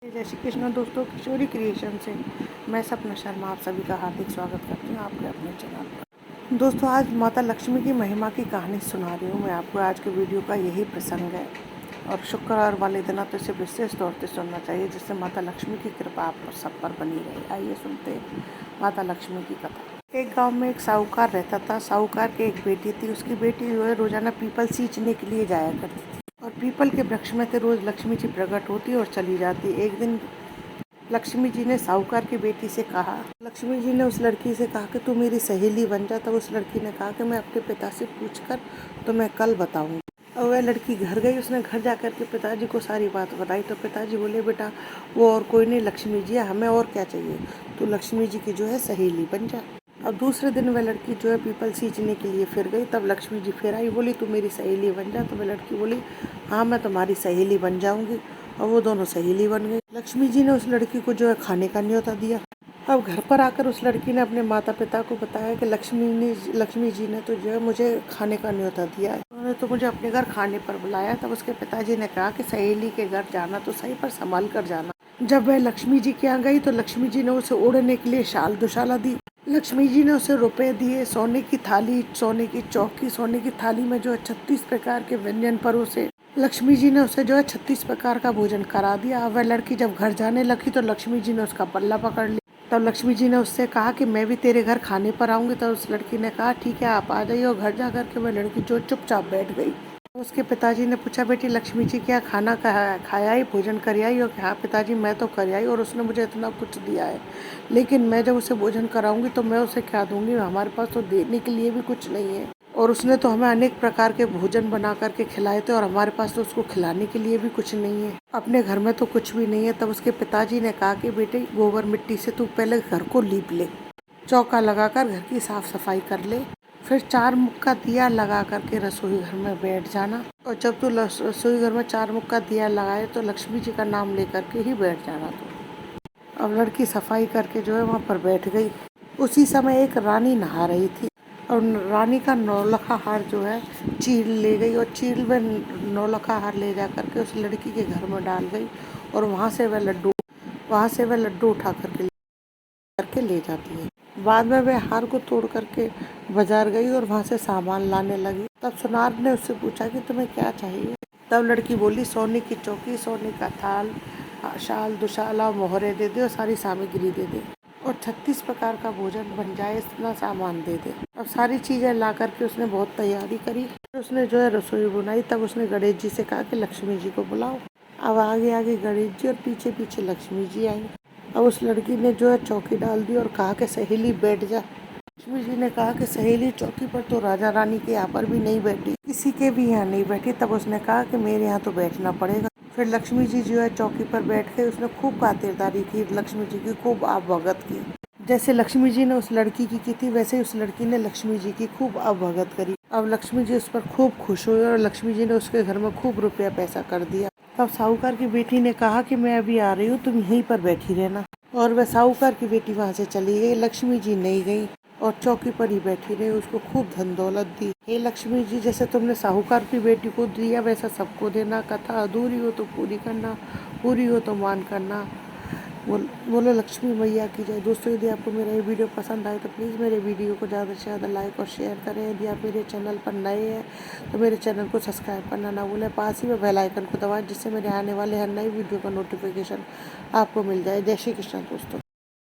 जय श्री कृष्ण दोस्तों, किशोरी क्रिएशन से मैं सपना शर्मा आप सभी का हार्दिक स्वागत करती हूँ आपके अपने चैनल पर। दोस्तों, आज माता लक्ष्मी की महिमा की कहानी सुना रही हूँ मैं आपको। आज के वीडियो का यही प्रसंग है और शुक्रवार वाले दिन तो इसे विशेष तौर पर सुनना चाहिए, जिससे माता लक्ष्मी की कृपा आप सब पर बनी रहे। आइए सुनते हैं माता लक्ष्मी की कथा। एक गाँव में एक साहूकार रहता था। साहूकार की एक बेटी थी। उसकी बेटी जो है रोजाना पीपल सींचने के लिए जाया करती थी और पीपल के वृक्ष में से रोज लक्ष्मी जी प्रकट होती और चली जाती। एक दिन लक्ष्मी जी ने साहूकार की बेटी से कहा, लक्ष्मी जी ने उस लड़की से कहा कि तू मेरी सहेली बन जा। तब उस लड़की ने कहा कि मैं अपने पिता से पूछकर तुम्हें कल बताऊंगी। और वह लड़की घर गई। उसने घर जाकर के पिताजी को सारी बात बताई तो पिताजी बोले, बेटा वो और कोई नहीं, लक्ष्मी जी है, हमें और क्या चाहिए, तू लक्ष्मी जी की जो है सहेली बन जा। अब दूसरे दिन वह लड़की जो है पीपल सींचने के लिए फिर गई। तब लक्ष्मी जी फिर आई, बोली तू मेरी सहेली बन जा। तो वह लड़की बोली, हाँ मैं तुम्हारी सहेली बन जाऊंगी। और वो दोनों सहेली बन गई। लक्ष्मी जी ने उस लड़की को जो है खाने का न्योता दिया। अब घर पर आकर उस लड़की ने अपने माता पिता को बताया कि लक्ष्मी जी ने तो जो है मुझे खाने का न्योता दिया है, उन्होंने तो मुझे अपने घर खाने पर बुलाया। तब उसके पिताजी ने कहा कि सहेली के घर जाना तो सही, पर संभाल कर जाना। जब वह लक्ष्मी जी के यहाँ गई तो लक्ष्मी जी ने उसे ओढ़ने के लिए शाल दुशाला दी। लक्ष्मी जी ने उसे रुपए दिए, सोने की थाली, सोने की चौकी, सोने की थाली में जो है 36 प्रकार के व्यंजन परोसे। लक्ष्मी जी ने उसे जो है 36 प्रकार का भोजन करा दिया। वह लड़की जब घर जाने लगी तो लक्ष्मी जी ने उसका पल्ला पकड़ लिया। तब लक्ष्मी जी ने उससे कहा कि मैं भी तेरे घर खाने पर आऊंगी। तब उस लड़की ने कहा ठीक है आप आ जाइए। और घर जा करके वह लड़की जो चुपचाप बैठ गई। उसके पिताजी ने पूछा, बेटी लक्ष्मी जी क्या खाना खाया ही, भोजन कर आई? और हाँ पिताजी मैं तो कर आई और उसने मुझे इतना कुछ दिया है, लेकिन मैं जब उसे भोजन कराऊंगी तो मैं उसे क्या दूंगी, हमारे पास तो देने के लिए भी कुछ नहीं है। और उसने तो हमें अनेक प्रकार के भोजन बना करके खिलाए थे और हमारे पास तो उसको खिलाने के लिए भी कुछ नहीं है, अपने घर में तो कुछ भी नहीं है। तब उसके पिताजी ने कहा कि बेटे गोबर मिट्टी से तू पहले घर को लीप ले, चौका लगाकर घर की साफ सफाई कर ले, फिर 4 मुख का दिया लगा करके रसोई घर में बैठ जाना। और जब तू रसोई घर में 4 मुख का दिया लगाए तो लक्ष्मी जी का नाम लेकर के ही बैठ जाना तू। अब लड़की सफाई करके जो है वहाँ पर बैठ गई। उसी समय एक रानी नहा रही थी और रानी का नौलखा हार जो है चील ले गई और चील में नौलखा हार ले जा करके उस लड़की के घर में डाल गई। और वहाँ से वह लड्डू उठा करके ले जाती है। बाद में वह हार को तोड़ करके बाजार गई और वहाँ से सामान लाने लगी। तब सुनार ने उससे पूछा कि तुम्हें क्या चाहिए? तब लड़की बोली, सोने की चौकी, सोने का थाल, शाल दुशाला, मोहरे दे दे और सारी सामग्री दे दे और 36 प्रकार का भोजन बन जाए इतना सामान दे दे। अब सारी चीजें ला करके उसने बहुत तैयारी करी। उसने जो है रसोई बनाई। तब उसने गणेश जी से कहा कि लक्ष्मी जी को बुलाओ। अब आगे आगे गणेश जी और पीछे पीछे लक्ष्मी जी आई। अब उस लड़की ने जो है चौकी डाल दी और कहा कि सहेली बैठ जा। लक्ष्मी जी ने कहा कि सहेली चौकी पर तो राजा रानी के यहाँ पर भी नहीं बैठी, किसी के भी यहाँ नहीं बैठी। तब उसने कहा कि मेरे यहाँ तो बैठना पड़ेगा। फिर लक्ष्मी जी जो है चौकी पर बैठ के उसने खूब खातिरदारी की, लक्ष्मी जी की खूब आवभगत की। जैसे लक्ष्मी जी ने उस लड़की की थी वैसे ही उस लड़की ने लक्ष्मी जी की खूब आवभगत करी। अब लक्ष्मी जी उस पर खूब खुश हुई और लक्ष्मी जी ने उसके घर में खूब रुपया पैसा कर दिया। तब साहूकार की बेटी ने कहा कि मैं अभी आ रही हूँ, तुम यहीं पर बैठी रहना। और वह साहूकार की बेटी वहाँ से चली गई। लक्ष्मी जी नहीं गई और चौकी पर ही बैठी रही, उसको खूब धन दौलत दी। हे लक्ष्मी जी, जैसे तुमने साहूकार की बेटी को दिया वैसा सबको देना, कथा अधूरी हो तो पूरी करना, पूरी हो तो मान करना। बोलो लक्ष्मी मैया की जय। दोस्तों, यदि आपको मेरा ये वीडियो पसंद आए तो प्लीज़ मेरे वीडियो को ज़्यादा से ज़्यादा लाइक और शेयर करें। यदि आप मेरे चैनल पर नए हैं तो मेरे चैनल को सब्सक्राइब करना ना भूलें। पास ही में बेल आइकन को दबाएं जिससे मेरे आने वाले हर नई वीडियो का नोटिफिकेशन आपको मिल जाए। जय श्री कृष्ण दोस्तों।